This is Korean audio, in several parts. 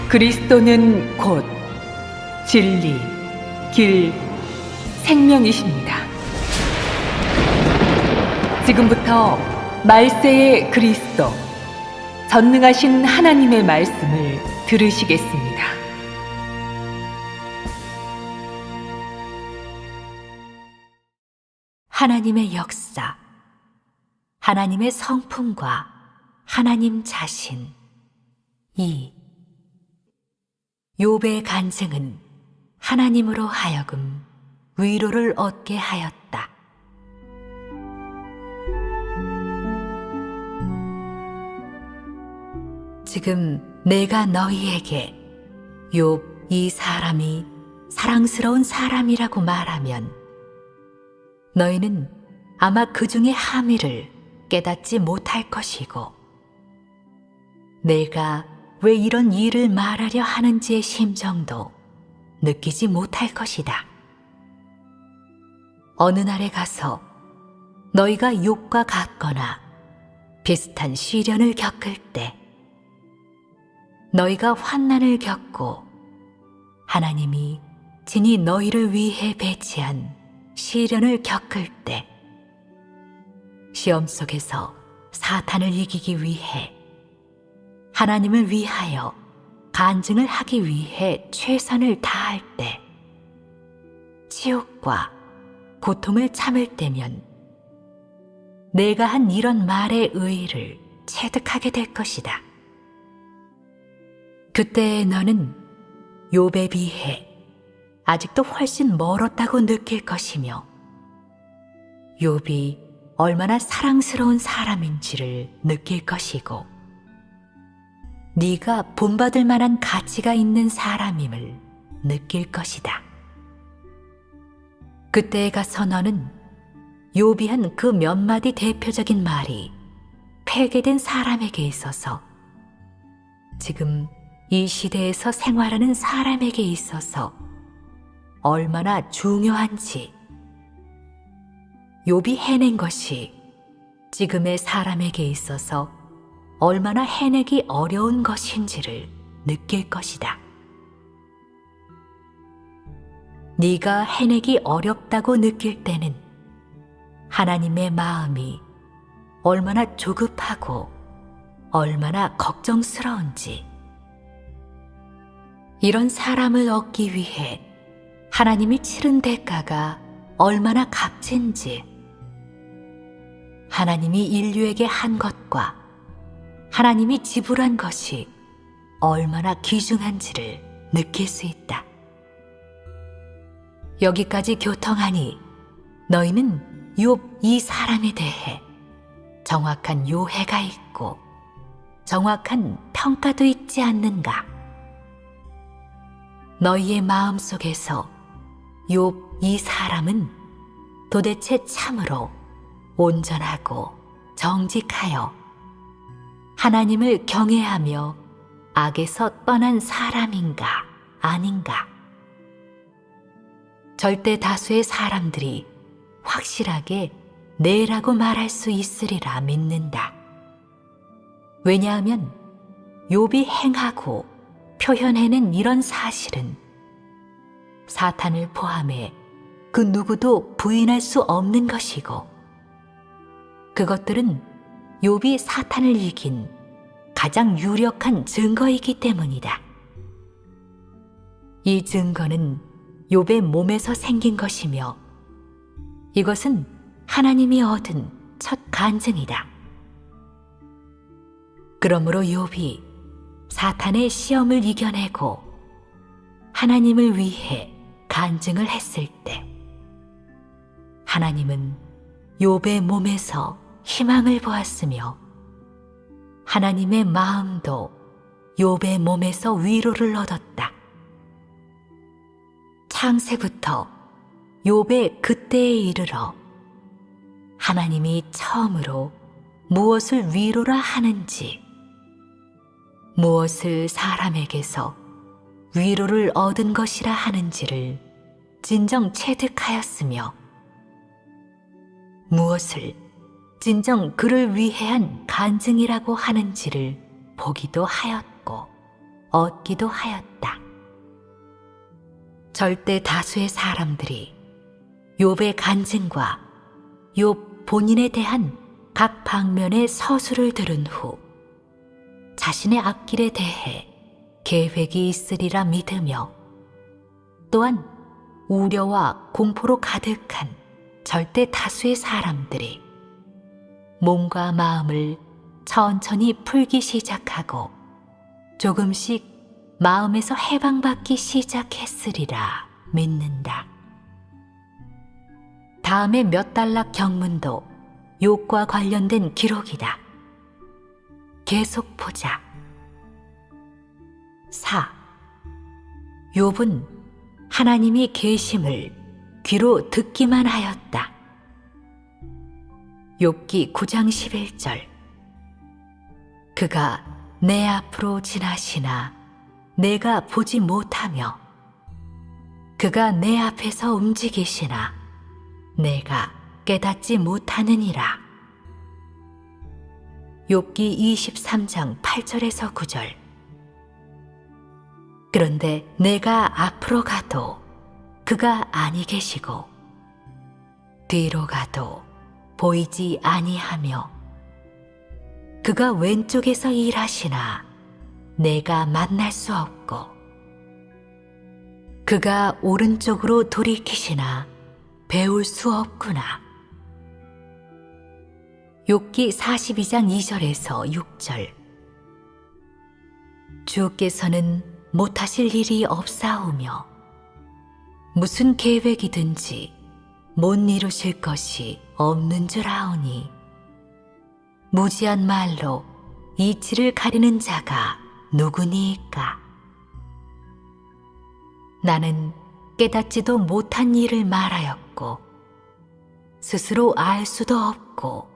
그리스도는 곧 진리, 길, 생명이십니다. 지금부터 말세의 그리스도, 전능하신 하나님의 말씀을 들으시겠습니다. 하나님의 역사, 하나님의 성품과 하나님 자신. 2. 욥의 간증은 하나님으로 하여금 위로를 얻게 하였다. 지금 내가 너희에게 욥 이 사람이 사랑스러운 사람이라고 말하면 너희는 아마 그 중의 함의를 깨닫지 못할 것이고, 내가 왜 이런 일을 말하려 하는지의 심정도 느끼지 못할 것이다. 어느 날에 가서 너희가 욥과 같거나 비슷한 시련을 겪을 때, 너희가 환난을 겪고 하나님이 진히 너희를 위해 배치한 시련을 겪을 때, 시험 속에서 사탄을 이기기 위해 하나님을 위하여 간증을 하기 위해 최선을 다할 때, 치욕과 고통을 참을 때면 내가 한 이런 말의 의의를 체득하게 될 것이다. 그때 너는 욥에 비해 아직도 훨씬 멀었다고 느낄 것이며, 욥이 얼마나 사랑스러운 사람인지를 느낄 것이고, 네가 본받을 만한 가치가 있는 사람임을 느낄 것이다. 그때에 가서 너는 욥이 한 그 몇 마디 대표적인 말이 폐괴된 사람에게 있어서, 지금 이 시대에서 생활하는 사람에게 있어서 얼마나 중요한지, 욥이 해낸 것이 지금의 사람에게 있어서 얼마나 해내기 어려운 것인지를 느낄 것이다. 네가 해내기 어렵다고 느낄 때는 하나님의 마음이 얼마나 조급하고 얼마나 걱정스러운지, 이런 사람을 얻기 위해 하나님이 치른 대가가 얼마나 값진지, 하나님이 인류에게 한 것과 하나님이 지불한 것이 얼마나 귀중한지를 느낄 수 있다. 여기까지 교통하니 너희는 욥 이 사람에 대해 정확한 요해가 있고 정확한 평가도 있지 않는가? 너희의 마음속에서 욥 이 사람은 도대체 참으로 온전하고 정직하여 하나님을 경외하며 악에서 떠난 사람인가 아닌가? 절대 다수의 사람들이 확실하게 네라고 말할 수 있으리라 믿는다. 왜냐하면 욥이 행하고 표현해낸 이런 사실은 사탄을 포함해 그 누구도 부인할 수 없는 것이고, 그것들은 욥이 사탄을 이긴 가장 유력한 증거이기 때문이다. 이 증거는 욥의 몸에서 생긴 것이며, 이것은 하나님이 얻은 첫 간증이다. 그러므로 욥이 사탄의 시험을 이겨내고 하나님을 위해 간증을 했을 때, 하나님은 욥의 몸에서 희망을 보았으며 하나님의 마음도 욥의 몸에서 위로를 얻었다. 창세부터 욥의 그때에 이르러 하나님이 처음으로 무엇을 위로라 하는지, 무엇을 사람에게서 위로를 얻은 것이라 하는지를 진정 체득하였으며, 무엇을 진정 그를 위해 한 간증이라고 하는지를 보기도 하였고 얻기도 하였다. 절대 다수의 사람들이 욥의 간증과 욥 본인에 대한 각 방면의 서술을 들은 후 자신의 앞길에 대해 계획이 있으리라 믿으며 또한 우려와 공포로 가득한 절대 다수의 사람들이 몸과 마음을 천천히 풀기 시작하고 조금씩 마음에서 해방받기 시작했으리라 믿는다. 다음에 몇 단락 경문도 욥과 관련된 기록이다. 계속 보자. 4. 욥은 하나님이 계심을 귀로 듣기만 하였다. 욥기 9장 11절. 그가 내 앞으로 지나시나 내가 보지 못하며 그가 내 앞에서 움직이시나 내가 깨닫지 못하느니라. 욥기 23장 8절에서 9절. 그런데 내가 앞으로 가도 그가 아니 계시고 뒤로 가도 보이지 아니하며 그가 왼쪽에서 일하시나 내가 만날 수 없고 그가 오른쪽으로 돌이키시나 배울 수 없구나. 욥기 42장 2절에서 6절. 주께서는 못하실 일이 없사오며 무슨 계획이든지 못 이루실 것이 없는 줄 아오니 무지한 말로 이치를 가리는 자가 누구니이까. 나는 깨닫지도 못한 일을 말하였고 스스로 알 수도 없고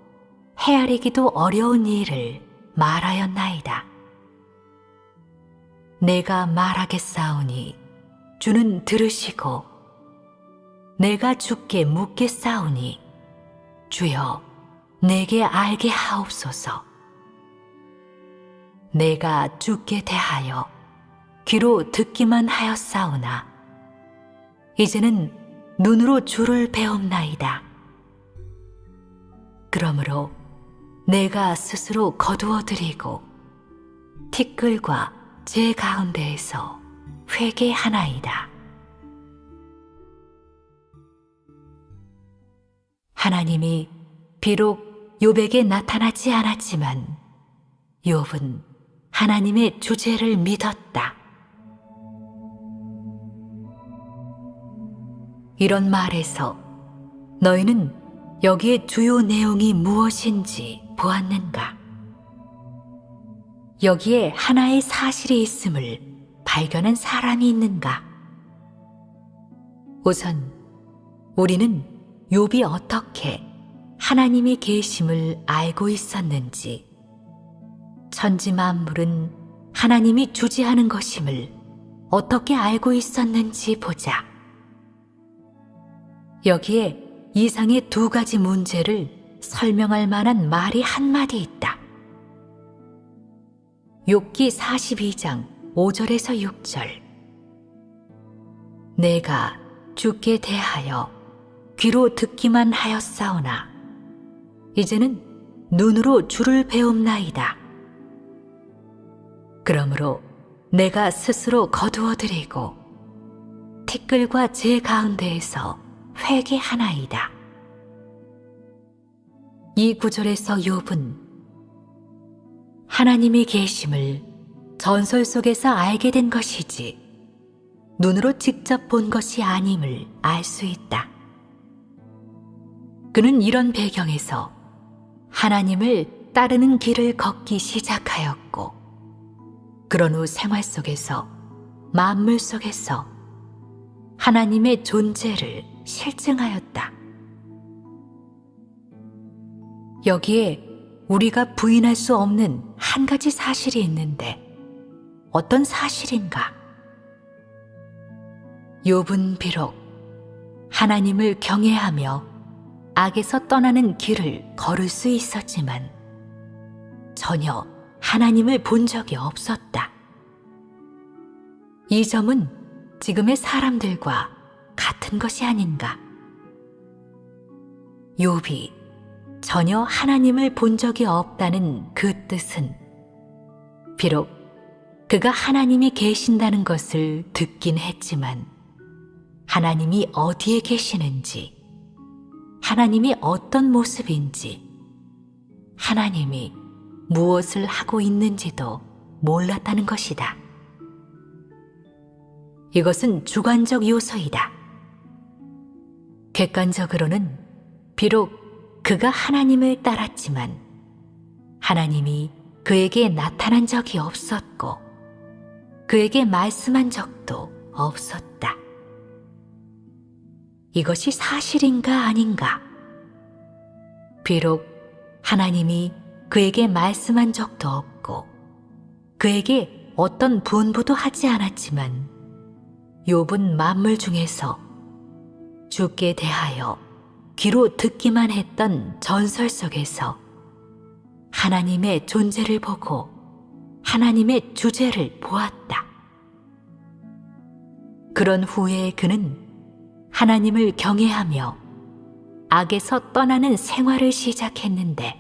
헤아리기도 어려운 일을 말하였나이다. 내가 말하겠사오니 주는 들으시고 내가 주께 묻겠사오니 주여 내게 알게 하옵소서. 내가 주께 대하여 귀로 듣기만 하였사오나 이제는 눈으로 주를 배웁나이다. 그러므로 내가 스스로 거두어드리고 티끌과 제 가운데에서 회개하나이다. 하나님이 비록 욥에게 나타나지 않았지만 욥은 하나님의 주제를 믿었다. 이런 말에서 너희는 여기에 주요 내용이 무엇인지 보았는가? 여기에 하나의 사실이 있음을 발견한 사람이 있는가? 우선 우리는 욥이 어떻게 하나님이 계심을 알고 있었는지, 천지 만물은 하나님이 주재하는 것임을 어떻게 알고 있었는지 보자. 여기에 이상의 두 가지 문제를 설명할 만한 말이 한마디 있다. 욥기 42장 5절에서 6절. 내가 주께 대하여 귀로 듣기만 하였사오나 이제는 눈으로 주를 배움나이다. 그러므로 내가 스스로 거두어드리고 티끌과 제 가운데에서 회개하나이다. 이 구절에서 욥은 하나님이 계심을 전설 속에서 알게 된 것이지 눈으로 직접 본 것이 아님을 알 수 있다. 그는 이런 배경에서 하나님을 따르는 길을 걷기 시작하였고 그런 후 생활 속에서 만물 속에서 하나님의 존재를 실증하였다. 여기에 우리가 부인할 수 없는 한 가지 사실이 있는데 어떤 사실인가? 욥은 비록 하나님을 경외하며 악에서 떠나는 길을 걸을 수 있었지만 전혀 하나님을 본 적이 없었다. 이 점은 지금의 사람들과 같은 것이 아닌가? 욥이 전혀 하나님을 본 적이 없다는 그 뜻은 비록 그가 하나님이 계신다는 것을 듣긴 했지만 하나님이 어디에 계시는지, 하나님이 어떤 모습인지, 하나님이 무엇을 하고 있는지도 몰랐다는 것이다. 이것은 주관적 요소이다. 객관적으로는 비록 그가 하나님을 따랐지만 하나님이 그에게 나타난 적이 없었고 그에게 말씀한 적도 없었다. 이것이 사실인가 아닌가? 비록 하나님이 그에게 말씀한 적도 없고 그에게 어떤 분부도 하지 않았지만 욥은 만물 중에서 주께 대하여 귀로 듣기만 했던 전설 속에서 하나님의 존재를 보고 하나님의 주제를 보았다. 그런 후에 그는 하나님을 경외하며 악에서 떠나는 생활을 시작했는데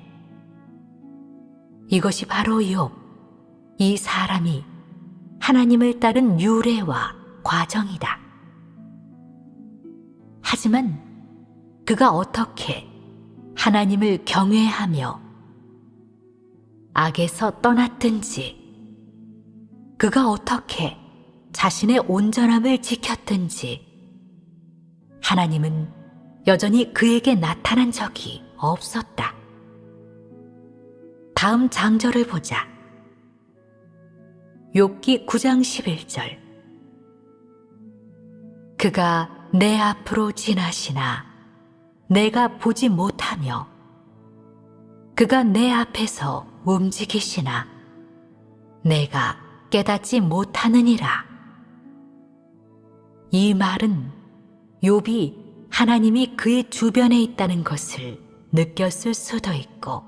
이것이 바로 욥, 이 사람이 하나님을 따른 유래와 과정이다. 하지만 그가 어떻게 하나님을 경외하며 악에서 떠났든지 그가 어떻게 자신의 온전함을 지켰든지 하나님은 여전히 그에게 나타난 적이 없었다. 다음 장절을 보자. 욥기 9장 11절. 그가 내 앞으로 지나시나 내가 보지 못하며 그가 내 앞에서 움직이시나 내가 깨닫지 못하느니라. 이 말은 욥이 하나님이 그의 주변에 있다는 것을 느꼈을 수도 있고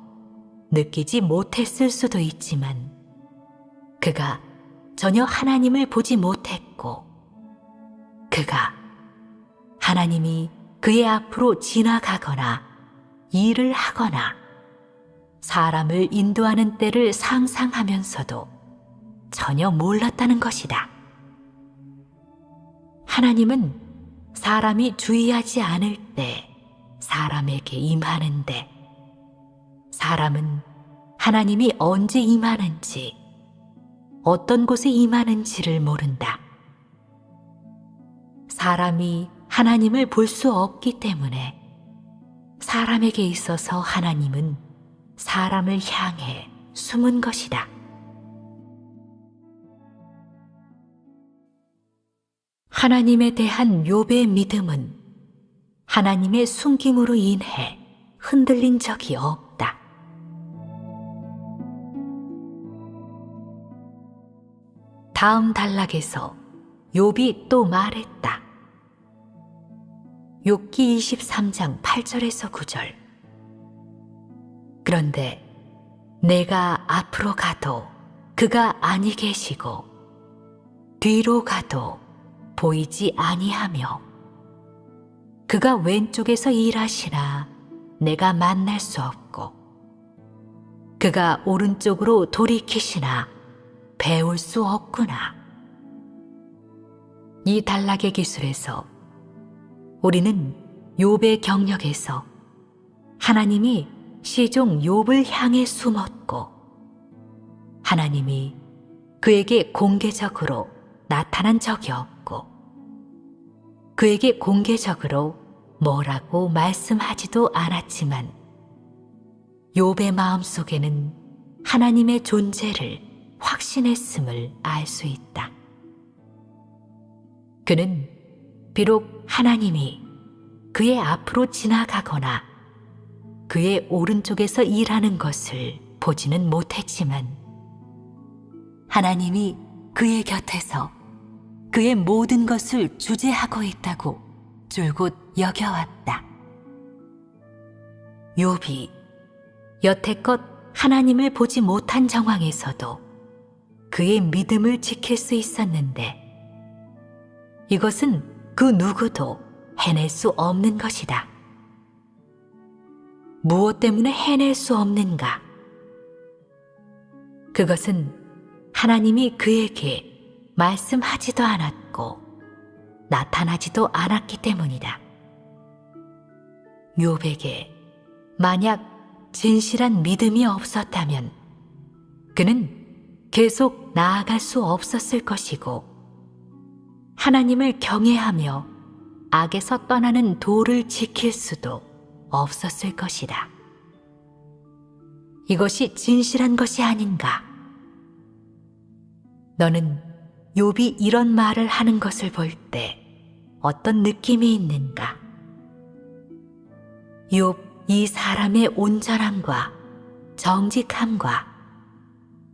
느끼지 못했을 수도 있지만 그가 전혀 하나님을 보지 못했고 그가 하나님이 그의 앞으로 지나가거나 일을 하거나 사람을 인도하는 때를 상상하면서도 전혀 몰랐다는 것이다. 하나님은 사람이 주의하지 않을 때 사람에게 임하는데 사람은 하나님이 언제 임하는지 어떤 곳에 임하는지를 모른다. 사람이 하나님을 볼 수 없기 때문에 사람에게 있어서 하나님은 사람을 향해 숨은 것이다. 하나님에 대한 욥의 믿음은 하나님의 숨김으로 인해 흔들린 적이 없다. 다음 단락에서 욥이 또 말했다. 욥기 23장 8절에서 9절. 그런데 내가 앞으로 가도 그가 아니 계시고 뒤로 가도 보이지 아니하며 그가 왼쪽에서 일하시나 내가 만날 수 없고 그가 오른쪽으로 돌이키시나 배울 수 없구나. 이 단락의 기술에서 우리는 욥의 경력에서 하나님이 시종 욥을 향해 숨었고 하나님이 그에게 공개적으로 나타난 적이 없고 그에게 공개적으로 뭐라고 말씀하지도 않았지만 욥의 마음속에는 하나님의 존재를 확신했음을 알 수 있다. 그는 비록 하나님이 그의 앞으로 지나가거나 그의 오른쪽에서 일하는 것을 보지는 못했지만 하나님이 그의 곁에서 그의 모든 것을 주재하고 있다고 줄곧 여겨왔다. 욥이 여태껏 하나님을 보지 못한 정황에서도 그의 믿음을 지킬 수 있었는데 이것은 그 누구도 해낼 수 없는 것이다. 무엇 때문에 해낼 수 없는가? 그것은 하나님이 그에게 말씀하지도 않았고 나타나지도 않았기 때문이다. 욥에게 만약 진실한 믿음이 없었다면 그는 계속 나아갈 수 없었을 것이고 하나님을 경외하며 악에서 떠나는 도를 지킬 수도 없었을 것이다. 이것이 진실한 것이 아닌가? 너는 욥이 이런 말을 하는 것을 볼 때 어떤 느낌이 있는가? 욥 이 사람의 온전함과 정직함과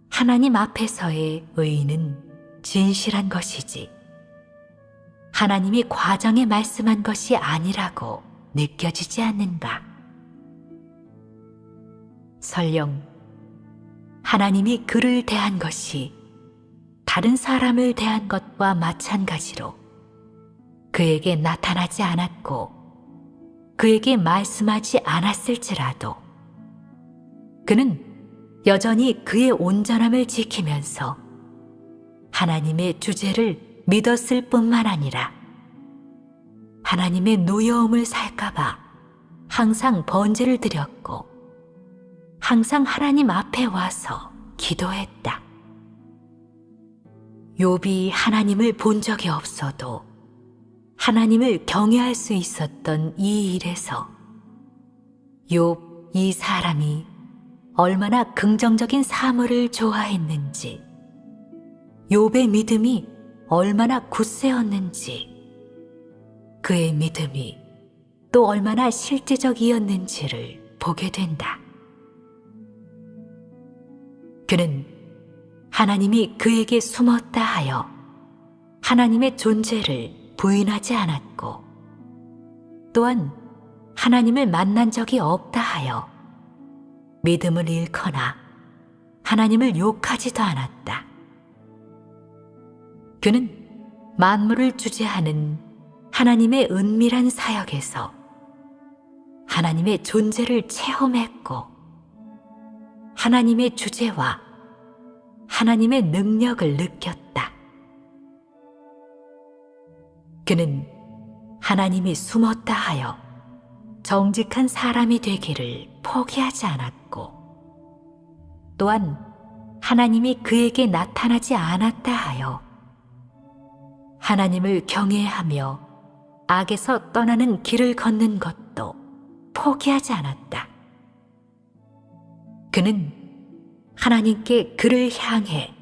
하나님 앞에서의 의는 진실한 것이지 하나님이 과정에 말씀한 것이 아니라고 느껴지지 않는가? 설령 하나님이 그를 대한 것이 다른 사람을 대한 것과 마찬가지로 그에게 나타나지 않았고 그에게 말씀하지 않았을지라도 그는 여전히 그의 온전함을 지키면서 하나님의 주제를 믿었을 뿐만 아니라 하나님의 노여움을 살까봐 항상 번제를 드렸고 항상 하나님 앞에 와서 기도했다. 욥이 하나님을 본 적이 없어도 하나님을 경외할 수 있었던 이 일에서 욥 이 사람이 얼마나 긍정적인 사물을 좋아했는지 욥의 믿음이 얼마나 굳세었는지 그의 믿음이 또 얼마나 실제적이었는지를 보게 된다. 그는 하나님이 그에게 숨었다 하여 하나님의 존재를 부인하지 않았고 또한 하나님을 만난 적이 없다 하여 믿음을 잃거나 하나님을 욕하지도 않았다. 그는 만물을 주재하는 하나님의 은밀한 사역에서 하나님의 존재를 체험했고 하나님의 주재와 하나님의 능력을 느꼈다. 그는 하나님이 숨었다 하여 정직한 사람이 되기를 포기하지 않았고 또한 하나님이 그에게 나타나지 않았다 하여 하나님을 경외하며 악에서 떠나는 길을 걷는 것도 포기하지 않았다. 그는 하나님께 그를 향해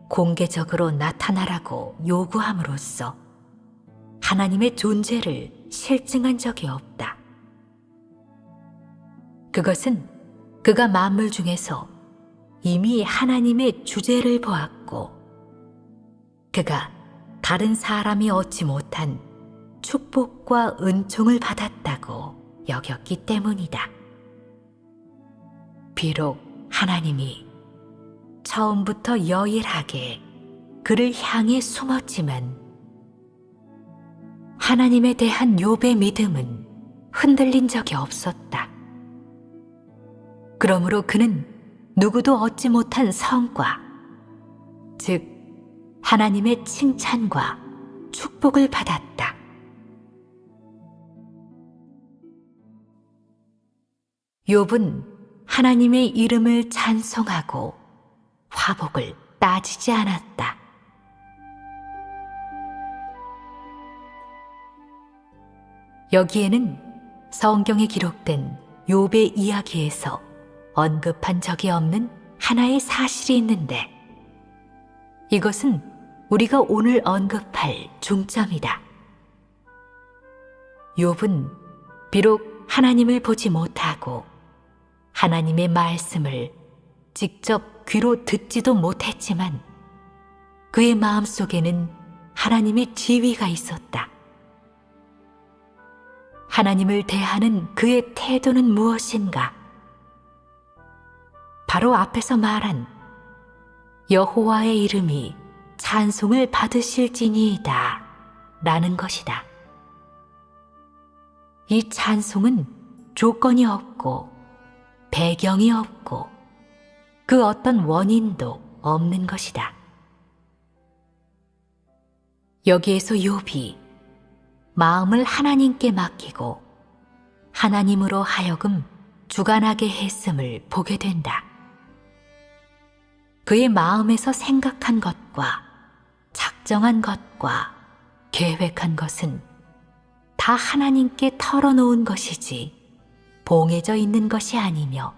공개적으로 나타나라고 요구함으로써 하나님의 존재를 실증한 적이 없다. 그것은 그가 만물 중에서 이미 하나님의 주제를 보았고 그가 다른 사람이 얻지 못한 축복과 은총을 받았다고 여겼기 때문이다. 비록 하나님이 처음부터 여일하게 그를 향해 숨었지만 하나님에 대한 욥의 믿음은 흔들린 적이 없었다. 그러므로 그는 누구도 얻지 못한 성과, 즉 하나님의 칭찬과 축복을 받았다. 욥은 하나님의 이름을 찬송하고 화복을 따지지 않았다. 여기에는 성경에 기록된 욥의 이야기에서 언급한 적이 없는 하나의 사실이 있는데 이것은 우리가 오늘 언급할 중점이다. 욥은 비록 하나님을 보지 못하고 하나님의 말씀을 직접 귀로 듣지도 못했지만 그의 마음속에는 하나님의 지위가 있었다. 하나님을 대하는 그의 태도는 무엇인가? 바로 앞에서 말한 여호와의 이름이 찬송을 받으실지니이다 라는 것이다. 이 찬송은 조건이 없고 배경이 없고 그 어떤 원인도 없는 것이다. 여기에서 욥이 마음을 하나님께 맡기고 하나님으로 하여금 주관하게 했음을 보게 된다. 그의 마음에서 생각한 것과 작정한 것과 계획한 것은 다 하나님께 털어놓은 것이지 봉해져 있는 것이 아니며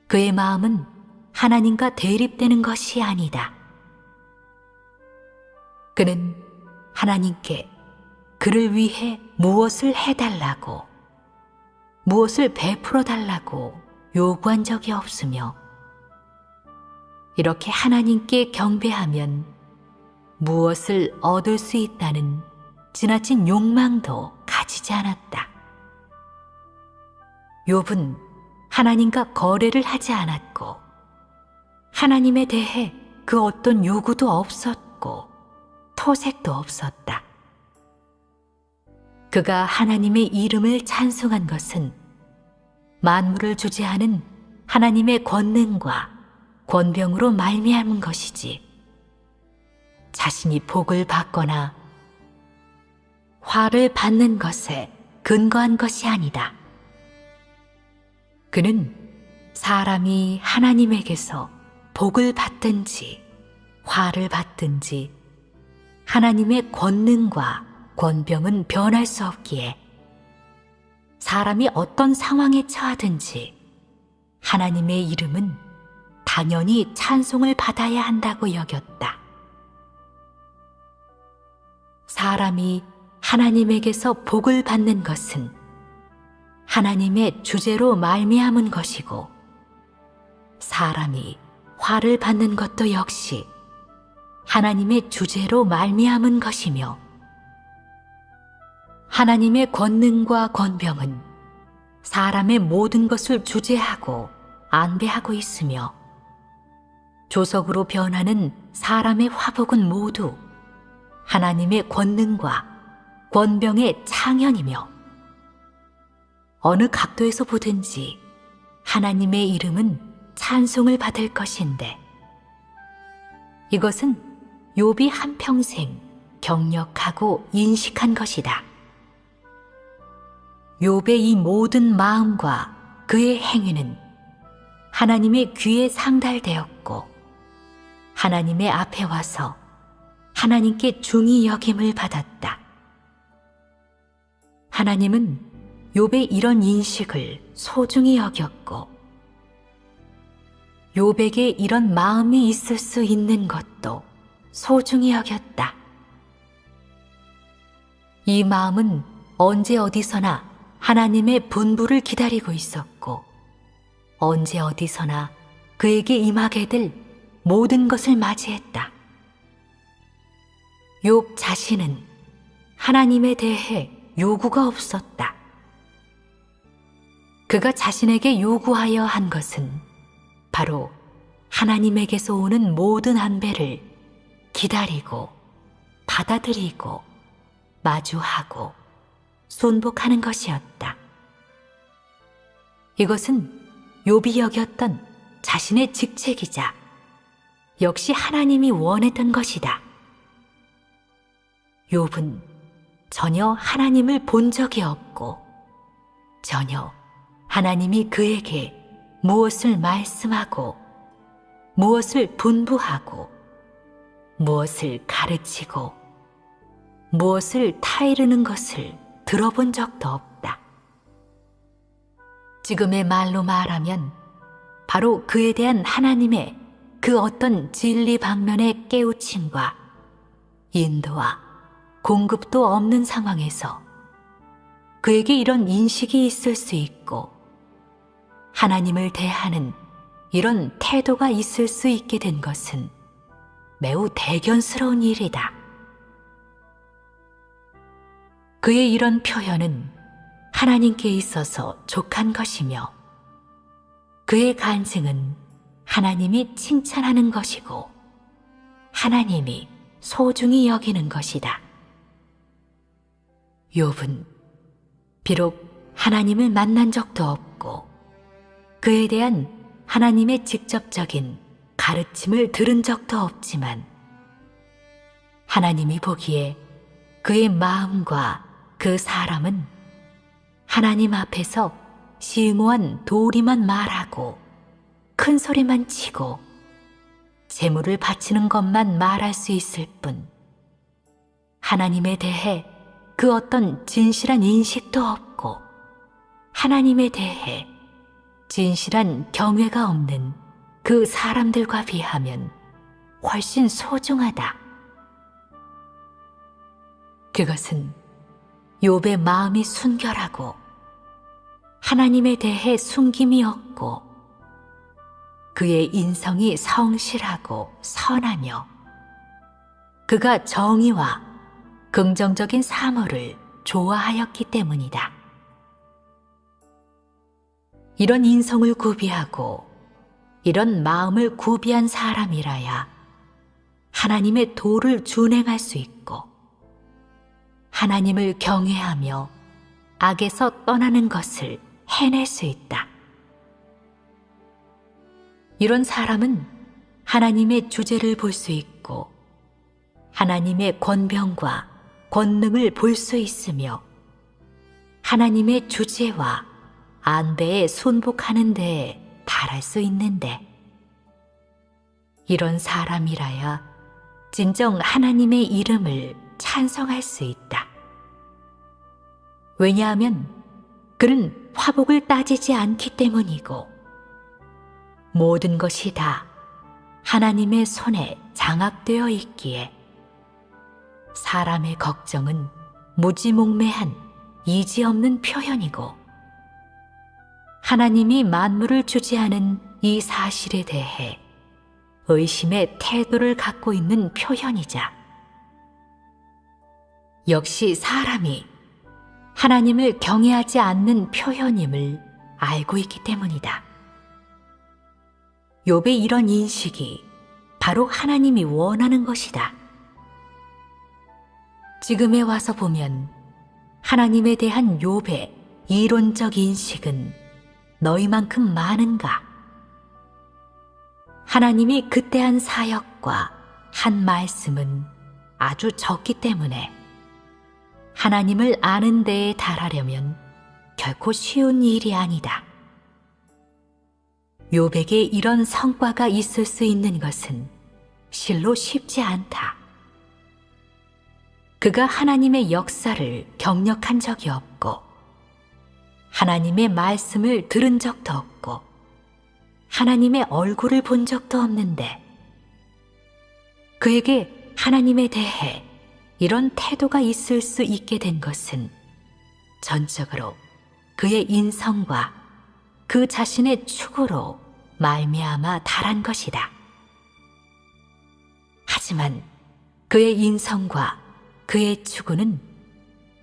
그의 마음은 하나님과 대립되는 것이 아니다. 그는 하나님께 그를 위해 무엇을 해달라고, 무엇을 베풀어 달라고 요구한 적이 없으며 이렇게 하나님께 경배하면 무엇을 얻을 수 있다는 지나친 욕망도 가지지 않았다. 욥은 하나님과 거래를 하지 않았고 하나님에 대해 그 어떤 요구도 없었고 토색도 없었다. 그가 하나님의 이름을 찬송한 것은 만물을 주재하는 하나님의 권능과 권병으로 말미암은 것이지 자신이 복을 받거나 화를 받는 것에 근거한 것이 아니다. 그는 사람이 하나님에게서 복을 받든지 화를 받든지 하나님의 권능과 권병은 변할 수 없기에 사람이 어떤 상황에 처하든지 하나님의 이름은 당연히 찬송을 받아야 한다고 여겼다. 사람이 하나님에게서 복을 받는 것은 하나님의 주제로 말미암은 것이고 사람이 화를 받는 것도 역시 하나님의 주제로 말미암은 것이며 하나님의 권능과 권병은 사람의 모든 것을 주재하고 안배하고 있으며 조석으로 변하는 사람의 화복은 모두 하나님의 권능과 권병의 창현이며 어느 각도에서 보든지 하나님의 이름은 찬송을 받을 것인데 이것은 욥이 한평생 경력하고 인식한 것이다. 욥의 이 모든 마음과 그의 행위는 하나님의 귀에 상달되었고 하나님의 앞에 와서 하나님께 중히 여김을 받았다. 하나님은 욥의 이런 인식을 소중히 여겼고 욥에게 이런 마음이 있을 수 있는 것도 소중히 여겼다. 이 마음은 언제 어디서나 하나님의 분부를 기다리고 있었고 언제 어디서나 그에게 임하게 될 모든 것을 맞이했다. 욥 자신은 하나님에 대해 요구가 없었다. 그가 자신에게 요구하여 한 것은 바로 하나님에게서 오는 모든 안배를 기다리고 받아들이고 마주하고 순복하는 것이었다. 이것은 욥이 여겼던 자신의 직책이자 역시 하나님이 원했던 것이다. 욥은 전혀 하나님을 본 적이 없고 전혀 하나님이 그에게 무엇을 말씀하고 무엇을 분부하고 무엇을 가르치고 무엇을 타이르는 것을 들어본 적도 없다. 지금의 말로 말하면 바로 그에 대한 하나님의 그 어떤 진리 방면의 깨우침과 인도와 공급도 없는 상황에서 그에게 이런 인식이 있을 수 있고 하나님을 대하는 이런 태도가 있을 수 있게 된 것은 매우 대견스러운 일이다. 그의 이런 표현은 하나님께 있어서 족한 것이며 그의 간증은 하나님이 칭찬하는 것이고 하나님이 소중히 여기는 것이다. 욥은 비록 하나님을 만난 적도 없고 그에 대한 하나님의 직접적인 가르침을 들은 적도 없지만 하나님이 보기에 그의 마음과 그 사람은 하나님 앞에서 심오한 도리만 말하고 큰 소리만 치고 제물을 바치는 것만 말할 수 있을 뿐 하나님에 대해 그 어떤 진실한 인식도 없고 하나님에 대해 진실한 경외가 없는 그 사람들과 비하면 훨씬 소중하다. 그것은 욥의 마음이 순결하고 하나님에 대해 숨김이 없고 그의 인성이 성실하고 선하며 그가 정의와 긍정적인 사물을 좋아하였기 때문이다. 이런 인성을 구비하고 이런 마음을 구비한 사람이라야 하나님의 도를 준행할 수 있고 하나님을 경외하며 악에서 떠나는 것을 해낼 수 있다. 이런 사람은 하나님의 주제를 볼 수 있고 하나님의 권병과 권능을 볼 수 있으며 하나님의 주제와 안배에 순복하는 데에 달할 수 있는데 이런 사람이라야 진정 하나님의 이름을 찬송할 수 있다. 왜냐하면 그는 화복을 따지지 않기 때문이고 모든 것이 다 하나님의 손에 장악되어 있기에 사람의 걱정은 무지몽매한 이지 없는 표현이고 하나님이 만물을 주재하는 이 사실에 대해 의심의 태도를 갖고 있는 표현이자 역시 사람이 하나님을 경외하지 않는 표현임을 알고 있기 때문이다. 욥의 이런 인식이 바로 하나님이 원하는 것이다. 지금에 와서 보면 하나님에 대한 욥의 이론적 인식은 너희만큼 많은가? 하나님이 그때 한 사역과 한 말씀은 아주 적기 때문에 하나님을 아는 데에 달하려면 결코 쉬운 일이 아니다. 욥에게 이런 성과가 있을 수 있는 것은 실로 쉽지 않다. 그가 하나님의 역사를 경력한 적이 없고 하나님의 말씀을 들은 적도 없고 하나님의 얼굴을 본 적도 없는데 그에게 하나님에 대해 이런 태도가 있을 수 있게 된 것은 전적으로 그의 인성과 그 자신의 축으로 말미암아 달한 것이다. 하지만 그의 인성과 그의 추구는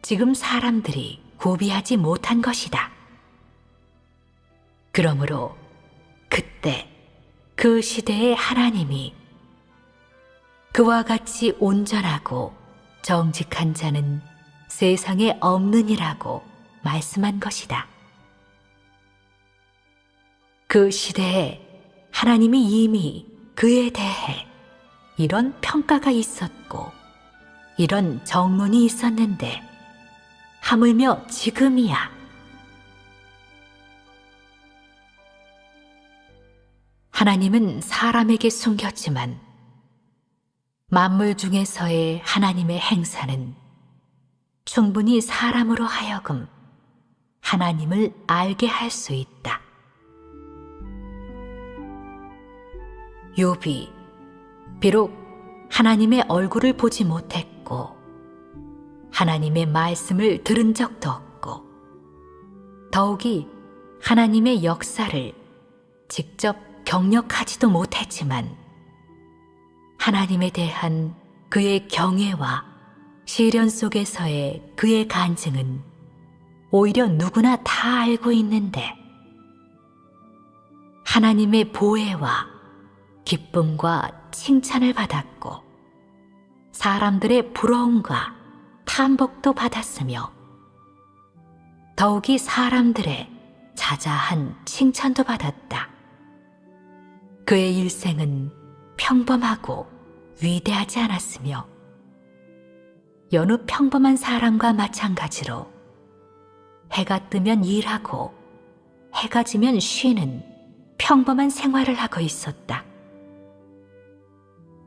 지금 사람들이 구비하지 못한 것이다. 그러므로 그때 그 시대의 하나님이 그와 같이 온전하고 정직한 자는 세상에 없느니라고 말씀한 것이다. 그 시대에 하나님이 이미 그에 대해 이런 평가가 있었고 이런 정론이 있었는데 하물며 지금이야. 하나님은 사람에게 숨겼지만 만물 중에서의 하나님의 행사는 충분히 사람으로 하여금 하나님을 알게 할 수 있다. 욥이 비록 하나님의 얼굴을 보지 못했고 하나님의 말씀을 들은 적도 없고 더욱이 하나님의 역사를 직접 경력하지도 못했지만 하나님에 대한 그의 경외와 시련 속에서의 그의 간증은 오히려 누구나 다 알고 있는데 하나님의 보혜와 기쁨과 칭찬을 받았고 사람들의 부러움과 탐복도 받았으며 더욱이 사람들의 자자한 칭찬도 받았다. 그의 일생은 평범하고 위대하지 않았으며 여느 평범한 사람과 마찬가지로 해가 뜨면 일하고 해가 지면 쉬는 평범한 생활을 하고 있었다.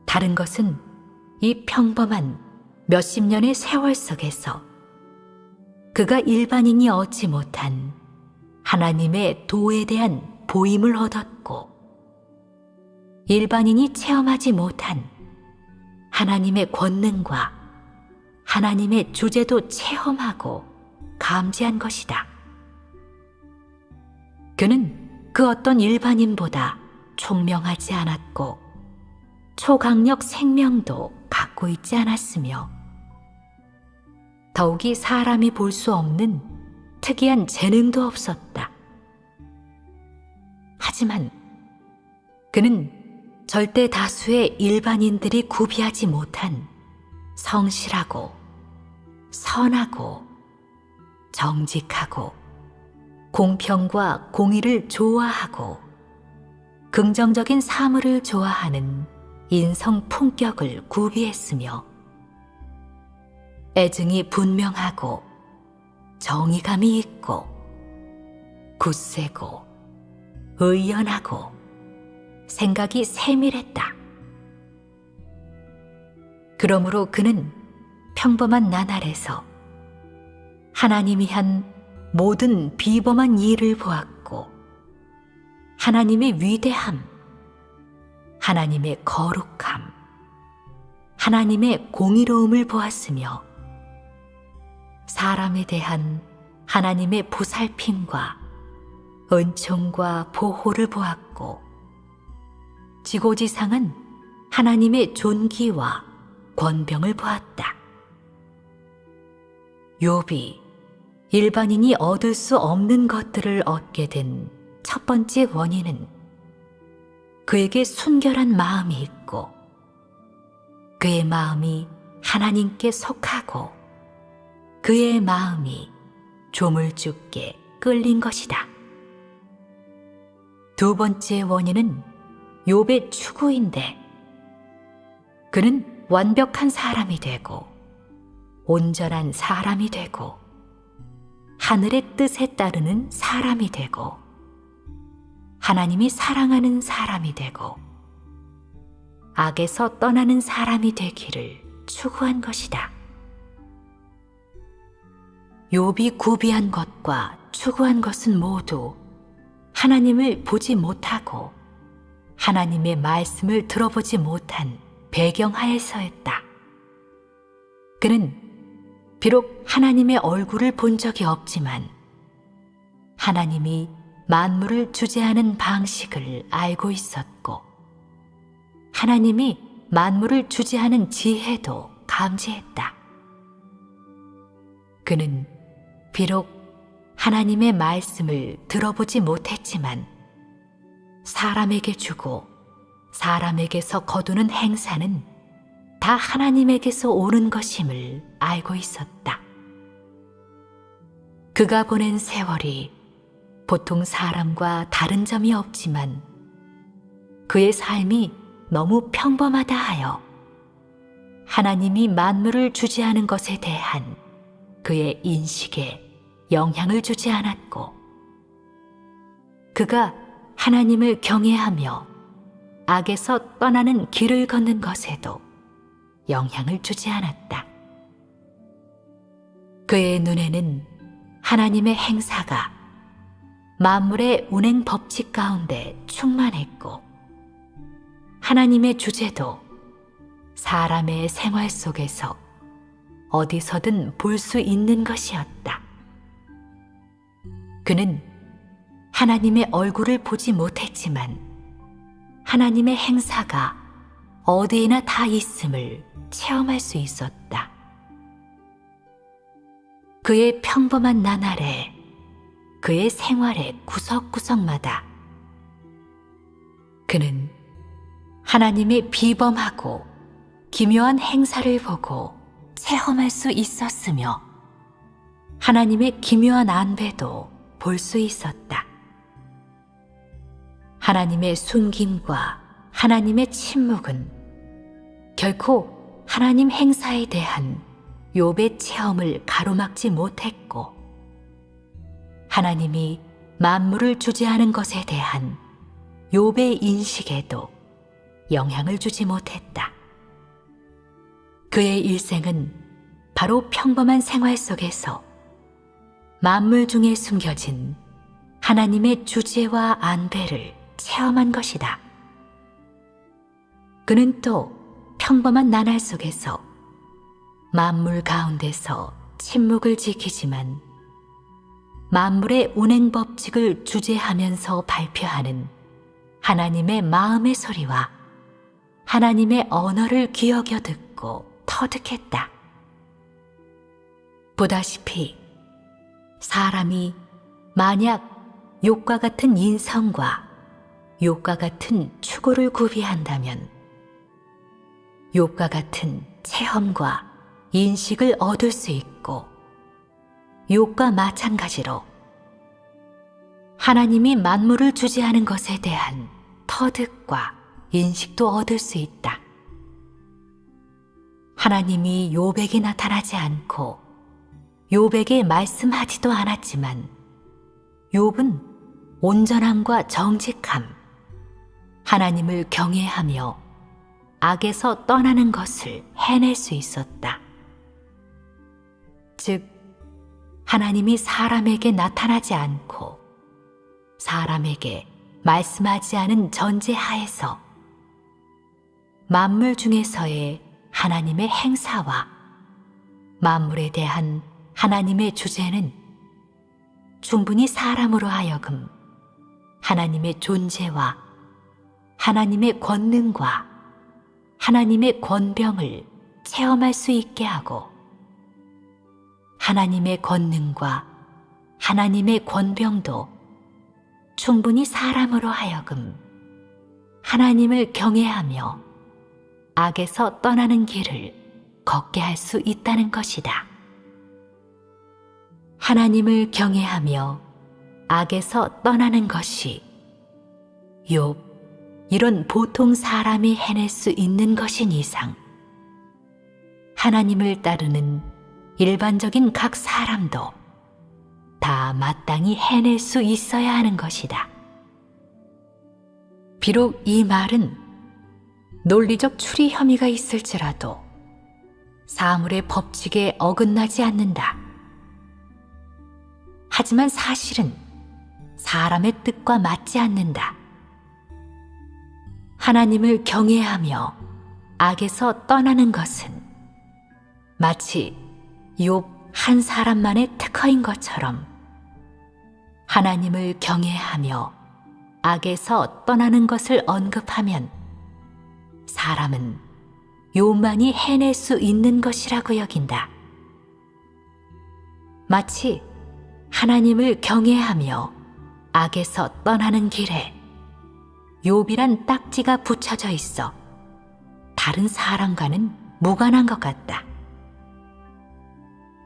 다른 것은 이 평범한 몇십 년의 세월 속에서 그가 일반인이 얻지 못한 하나님의 도에 대한 보임을 얻었고 일반인이 체험하지 못한 하나님의 권능과 하나님의 주제도 체험하고 감지한 것이다. 그는 그 어떤 일반인보다 총명하지 않았고 초강력 생명도 갖고 있지 않았으며 더욱이 사람이 볼 수 없는 특이한 재능도 없었다. 하지만 그는 절대 다수의 일반인들이 구비하지 못한 성실하고 선하고 정직하고 공평과 공의를 좋아하고 긍정적인 사물을 좋아하는 인성 품격을 구비했으며 애증이 분명하고 정의감이 있고 굳세고 의연하고 생각이 세밀했다. 그러므로 그는 평범한 나날에서 하나님이 한 모든 비범한 일을 보았고 하나님의 위대함, 하나님의 거룩함, 하나님의 공의로움을 보았으며 사람에 대한 하나님의 보살핌과 은총과 보호를 보았고 지고지상은 하나님의 존귀와 권병을 보았다. 욥이 일반인이 얻을 수 없는 것들을 얻게 된 첫 번째 원인은 그에게 순결한 마음이 있고 그의 마음이 하나님께 속하고 그의 마음이 조물주께 끌린 것이다. 두 번째 원인은 욥의 추구인데 그는 완벽한 사람이 되고 온전한 사람이 되고 하늘의 뜻에 따르는 사람이 되고 하나님이 사랑하는 사람이 되고 악에서 떠나는 사람이 되기를 추구한 것이다. 욥이 구비한 것과 추구한 것은 모두 하나님을 보지 못하고 하나님의 말씀을 들어보지 못한 배경하에서였다. 그는 비록 하나님의 얼굴을 본 적이 없지만 하나님이 만물을 주재하는 방식을 알고 있었고 하나님이 만물을 주재하는 지혜도 감지했다. 그는 비록 하나님의 말씀을 들어보지 못했지만 사람에게 주고 사람에게서 거두는 행사는 다 하나님에게서 오는 것임을 알고 있었다. 그가 보낸 세월이 보통 사람과 다른 점이 없지만 그의 삶이 너무 평범하다 하여 하나님이 만물을 주재하는 것에 대한 그의 인식에 영향을 주지 않았고 그가 하나님을 경외하며 악에서 떠나는 길을 걷는 것에도 영향을 주지 않았다. 그의 눈에는 하나님의 행사가 만물의 운행 법칙 가운데 충만했고 하나님의 주제도 사람의 생활 속에서 어디서든 볼 수 있는 것이었다. 그는 하나님의 얼굴을 보지 못했지만 하나님의 행사가 어디에나 다 있음을 체험할 수 있었다. 그의 평범한 나날에 그의 생활의 구석구석마다 그는 하나님의 비범하고 기묘한 행사를 보고 체험할 수 있었으며 하나님의 기묘한 안배도 볼 수 있었다. 하나님의 숨김과 하나님의 침묵은 결코 하나님 행사에 대한 욥의 체험을 가로막지 못했고, 하나님이 만물을 주재하는 것에 대한 욥의 인식에도 영향을 주지 못했다. 그의 일생은 바로 평범한 생활 속에서 만물 중에 숨겨진 하나님의 주재와 안배를 체험한 것이다. 그는 또 평범한 나날 속에서 만물 가운데서 침묵을 지키지만 만물의 운행 법칙을 주재하면서 발표하는 하나님의 마음의 소리와 하나님의 언어를 귀여겨 듣고 터득했다. 보다시피 사람이 만약 욥과 같은 인성과 욥과 같은 추구를 구비한다면 욥과 같은 체험과 인식을 얻을 수 있고, 욥과 마찬가지로 하나님이 만물을 주재하는 것에 대한 터득과 인식도 얻을 수 있다. 하나님이 욥에게 나타나지 않고 욥에게 말씀하지도 않았지만 욥은 온전함과 정직함, 하나님을 경외하며 악에서 떠나는 것을 해낼 수 있었다. 즉, 하나님이 사람에게 나타나지 않고 사람에게 말씀하지 않은 전제하에서 만물 중에서의 하나님의 행사와 만물에 대한 하나님의 주제는 충분히 사람으로 하여금 하나님의 존재와 하나님의 권능과 하나님의 권병을 체험할 수 있게 하고, 하나님의 권능과 하나님의 권병도 충분히 사람으로 하여금 하나님을 경외하며 악에서 떠나는 길을 걷게 할 수 있다는 것이다. 하나님을 경외하며 악에서 떠나는 것이 욥, 이런 보통 사람이 해낼 수 있는 것인 이상 하나님을 따르는 일반적인 각 사람도 다 마땅히 해낼 수 있어야 하는 것이다. 비록 이 말은 논리적 추리 혐의가 있을지라도 사물의 법칙에 어긋나지 않는다. 하지만 사실은 사람의 뜻과 맞지 않는다. 하나님을 경외하며 악에서 떠나는 것은 마치 욥 한 사람만의 특허인 것처럼 하나님을 경외하며 악에서 떠나는 것을 언급하면 사람은 욥만이 해낼 수 있는 것이라고 여긴다. 마치 하나님을 경외하며 악에서 떠나는 길에 욥이란 딱지가 붙여져 있어 다른 사람과는 무관한 것 같다.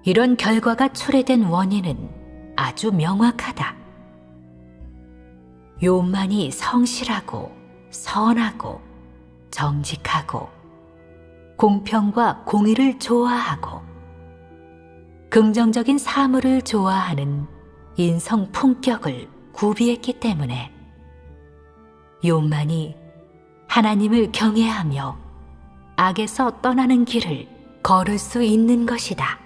이런 결과가 초래된 원인은 아주 명확하다. 욥만이 성실하고 선하고 정직하고 공평과 공의를 좋아하고 긍정적인 사물을 좋아하는 인성 품격을 구비했기 때문에 욥만이 하나님을 경외하며 악에서 떠나는 길을 걸을 수 있는 것이다.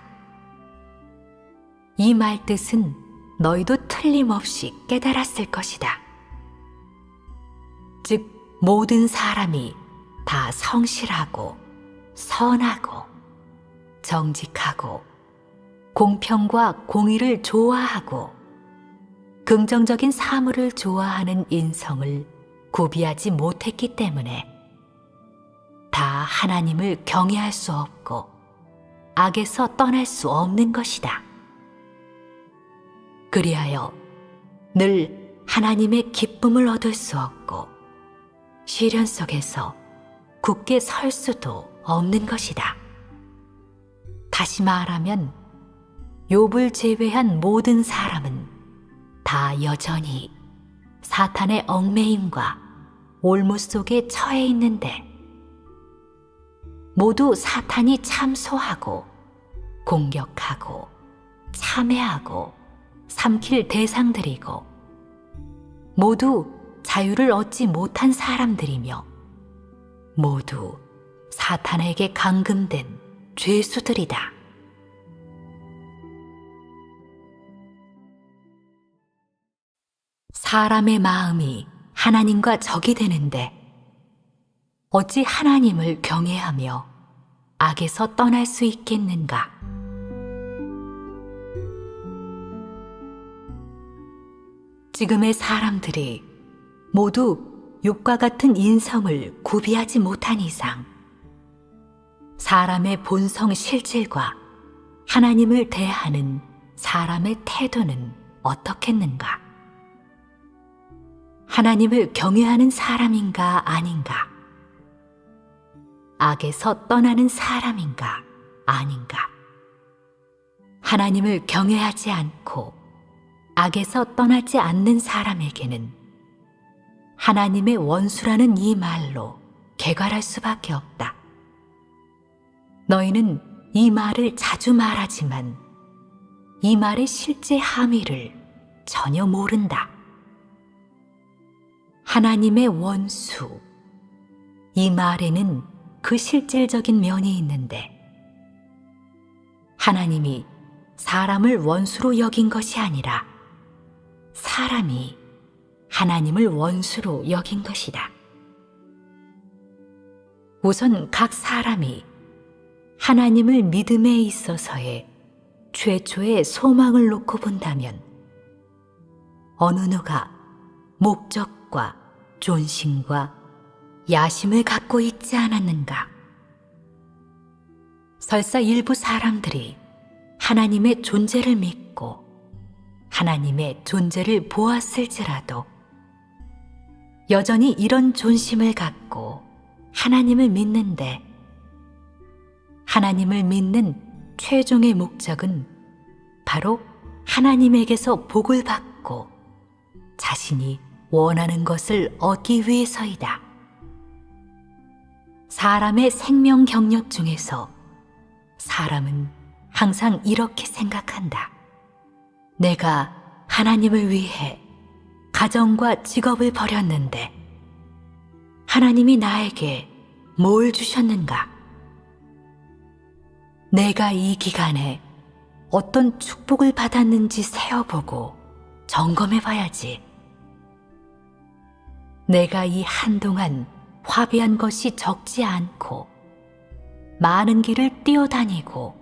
이 말 뜻은 너희도 틀림없이 깨달았을 것이다. 즉, 모든 사람이 다 성실하고 선하고 정직하고 공평과 공의를 좋아하고 긍정적인 사물을 좋아하는 인성을 구비하지 못했기 때문에 다 하나님을 경외할 수 없고 악에서 떠날 수 없는 것이다. 그리하여 늘 하나님의 기쁨을 얻을 수 없고 시련 속에서 굳게 설 수도 없는 것이다. 다시 말하면 욥을 제외한 모든 사람은 다 여전히 사탄의 얽매임과 올무 속에 처해 있는데, 모두 사탄이 참소하고 공격하고 참회하고 삼킬 대상들이고, 모두 자유를 얻지 못한 사람들이며 모두 사탄에게 감금된 죄수들이다. 사람의 마음이 하나님과 적이 되는데 어찌 하나님을 경외하며 악에서 떠날 수 있겠는가? 지금의 사람들이 모두 욥과 같은 인성을 구비하지 못한 이상, 사람의 본성 실질과 하나님을 대하는 사람의 태도는 어떻겠는가? 하나님을 경외하는 사람인가 아닌가? 악에서 떠나는 사람인가 아닌가? 하나님을 경외하지 않고 악에서 떠나지 않는 사람에게는 하나님의 원수라는 이 말로 궤괄할 수밖에 없다. 너희는 이 말을 자주 말하지만 이 말의 실제 함의를 전혀 모른다. 하나님의 원수, 이 말에는 그 실질적인 면이 있는데, 하나님이 사람을 원수로 여긴 것이 아니라 사람이 하나님을 원수로 여긴 것이다. 우선 각 사람이 하나님을 믿음에 있어서의 최초의 소망을 놓고 본다면 어느 누가 목적과 존심과 야심을 갖고 있지 않았는가? 설사 일부 사람들이 하나님의 존재를 믿고 하나님의 존재를 보았을지라도 여전히 이런 존심을 갖고 하나님을 믿는데, 하나님을 믿는 최종의 목적은 바로 하나님에게서 복을 받고 자신이 원하는 것을 얻기 위해서이다. 사람의 생명 경력 중에서 사람은 항상 이렇게 생각한다. 내가 하나님을 위해 가정과 직업을 버렸는데 하나님이 나에게 뭘 주셨는가? 내가 이 기간에 어떤 축복을 받았는지 세어보고 점검해 봐야지. 내가 이 한동안 화비한 것이 적지 않고 많은 길을 뛰어다니고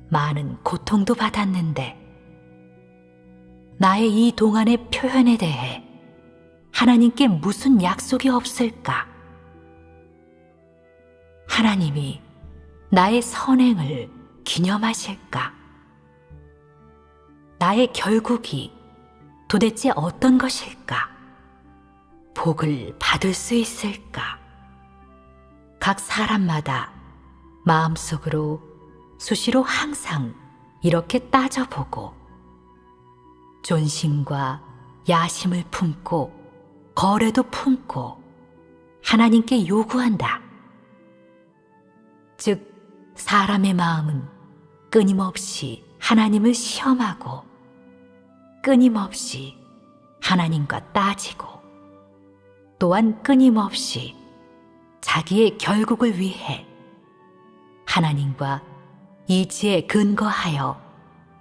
많은 고통도 받았는데 나의 이 동안의 표현에 대해 하나님께 무슨 약속이 없을까? 하나님이 나의 선행을 기념하실까? 나의 결국이 도대체 어떤 것일까? 복을 받을 수 있을까? 각 사람마다 마음속으로 수시로 항상 이렇게 따져보고 존심과 야심을 품고 거래도 품고 하나님께 요구한다. 즉 사람의 마음은 끊임없이 하나님을 시험하고 끊임없이 하나님과 따지고 또한 끊임없이 자기의 결국을 위해 하나님과 이치에 근거하여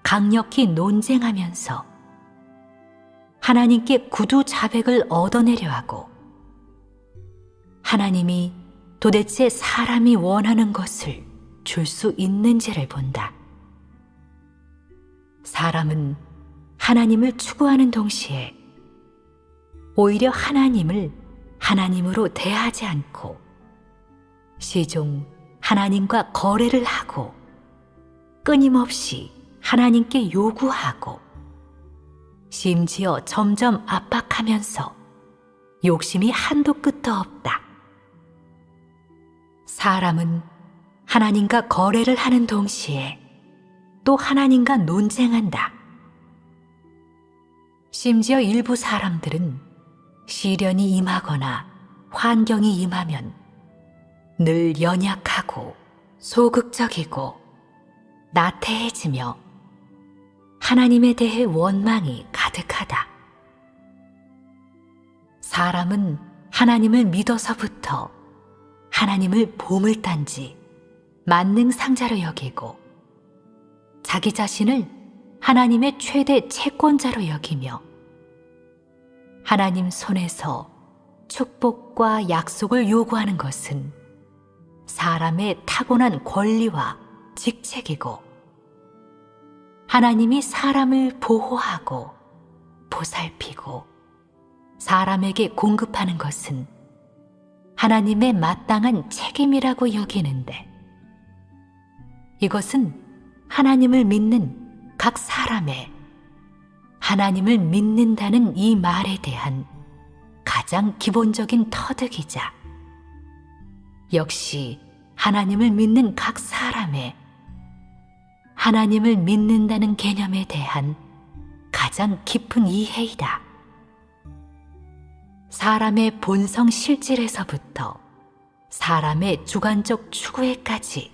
강력히 논쟁하면서 하나님께 구두 자백을 얻어내려 하고 하나님이 도대체 사람이 원하는 것을 줄 수 있는지를 본다. 사람은 하나님을 추구하는 동시에 오히려 하나님을 하나님으로 대하지 않고 시종 하나님과 거래를 하고 끊임없이 하나님께 요구하고 심지어 점점 압박하면서 욕심이 한도 끝도 없다. 사람은 하나님과 거래를 하는 동시에 또 하나님과 논쟁한다. 심지어 일부 사람들은 시련이 임하거나 환경이 임하면 늘 연약하고 소극적이고 나태해지며 하나님에 대해 원망이 가득하다. 사람은 하나님을 믿어서부터 하나님을 보물단지, 만능상자로 여기고 자기 자신을 하나님의 최대 채권자로 여기며 하나님 손에서 축복과 약속을 요구하는 것은 사람의 타고난 권리와 직책이고 하나님이 사람을 보호하고 보살피고 사람에게 공급하는 것은 하나님의 마땅한 책임이라고 여기는데 이것은 하나님을 믿는 각 사람의 하나님을 믿는다는 이 말에 대한 가장 기본적인 터득이자 역시 하나님을 믿는 각 사람의 하나님을 믿는다는 개념에 대한 가장 깊은 이해이다. 사람의 본성 실질에서부터 사람의 주관적 추구에까지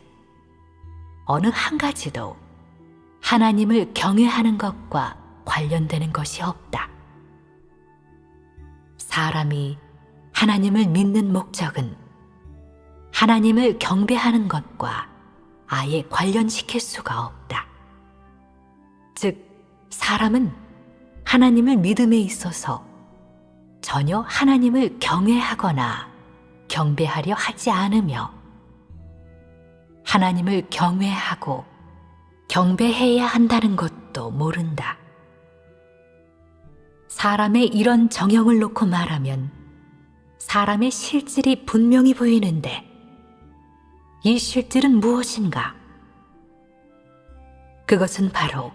어느 한 가지도 하나님을 경외하는 것과 관련되는 것이 없다. 사람이 하나님을 믿는 목적은 하나님을 경배하는 것과 아예 관련시킬 수가 없다. 즉, 사람은 하나님을 믿음에 있어서 전혀 하나님을 경외하거나 경배하려 하지 않으며 하나님을 경외하고 경배해야 한다는 것도 모른다. 사람의 이런 정형을 놓고 말하면 사람의 실질이 분명히 보이는데 이 실질은 무엇인가? 그것은 바로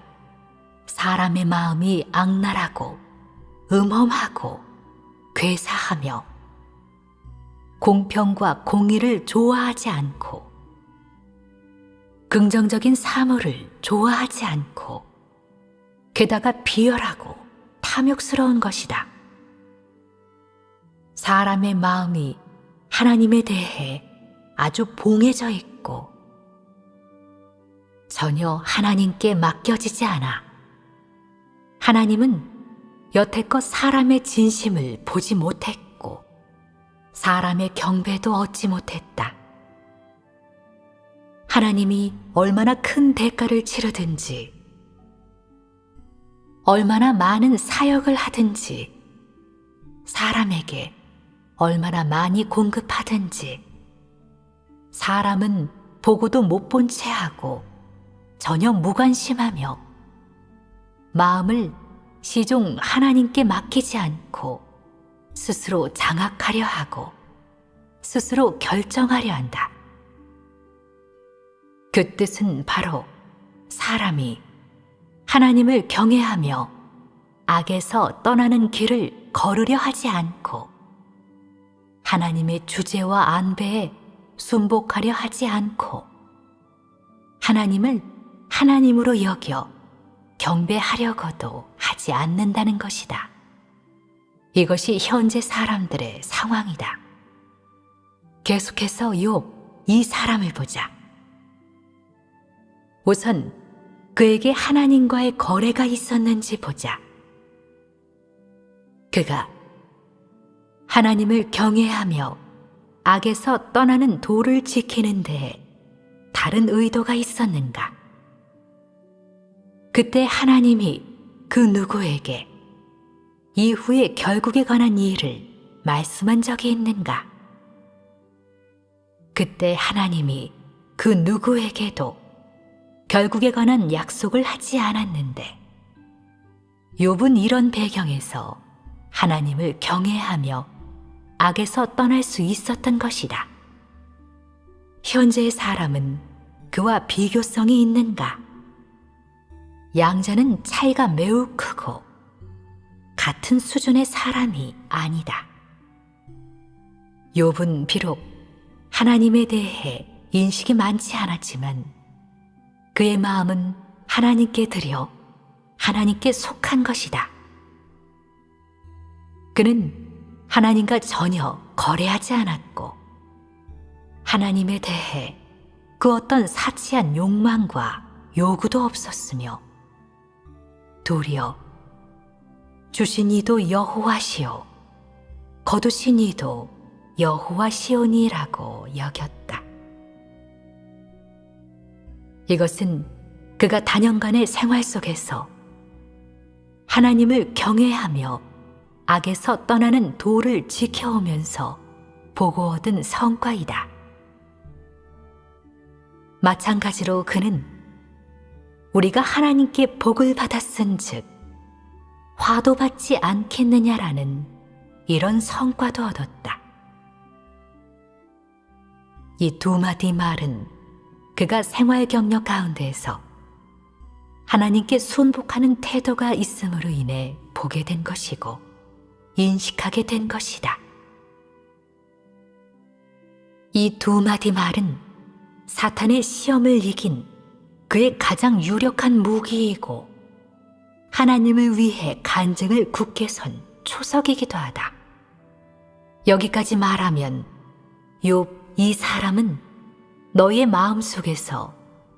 사람의 마음이 악랄하고 음험하고 괴사하며 공평과 공의를 좋아하지 않고 긍정적인 사물을 좋아하지 않고 게다가 비열하고 탐욕스러운 것이다. 사람의 마음이 하나님에 대해 아주 봉해져 있고 전혀 하나님께 맡겨지지 않아 하나님은 여태껏 사람의 진심을 보지 못했고 사람의 경배도 얻지 못했다. 하나님이 얼마나 큰 대가를 치르든지 얼마나 많은 사역을 하든지 사람에게 얼마나 많이 공급하든지 사람은 보고도 못 본 채 하고 전혀 무관심하며 마음을 시종 하나님께 맡기지 않고 스스로 장악하려 하고 스스로 결정하려 한다. 그 뜻은 바로 사람이 하나님을 경외하며 악에서 떠나는 길을 걸으려 하지 않고 하나님의 주제와 안배에 순복하려 하지 않고 하나님을 하나님으로 여겨 경배하려고도 하지 않는다는 것이다. 이것이 현재 사람들의 상황이다. 계속해서 욥 이 사람을 보자. 우선 그에게 하나님과의 거래가 있었는지 보자. 그가 하나님을 경외하며 악에서 떠나는 도를 지키는 데에 다른 의도가 있었는가? 그때 하나님이 그 누구에게 이후의 결국에 관한 일을 말씀한 적이 있는가? 그때 하나님이 그 누구에게도 결국에 관한 약속을 하지 않았는데 욥은 이런 배경에서 하나님을 경외하며 악에서 떠날 수 있었던 것이다. 현재의 사람은 그와 비교성이 있는가? 양자는 차이가 매우 크고 같은 수준의 사람이 아니다. 욥은 비록 하나님에 대해 인식이 많지 않았지만 그의 마음은 하나님께 드려 하나님께 속한 것이다. 그는 하나님과 전혀 거래하지 않았고 하나님에 대해 그 어떤 사치한 욕망과 요구도 없었으며 도리어 주신 이도 여호와시요 거두신 이도 여호와시오니라고 여겼다. 이것은 그가 단연간의 생활 속에서 하나님을 경외하며 악에서 떠나는 도를 지켜오면서 보고 얻은 성과이다. 마찬가지로 그는 우리가 하나님께 복을 받았은즉 화도 받지 않겠느냐라는 이런 성과도 얻었다. 이 두 마디 말은 그가 생활 경력 가운데에서 하나님께 순복하는 태도가 있음으로 인해 보게 된 것이고 인식하게 된 것이다. 이 두 마디 말은 사탄의 시험을 이긴 그의 가장 유력한 무기이고 하나님을 위해 간증을 굳게 선 초석이기도 하다. 여기까지 말하면 욥 이 사람은 너희의 마음속에서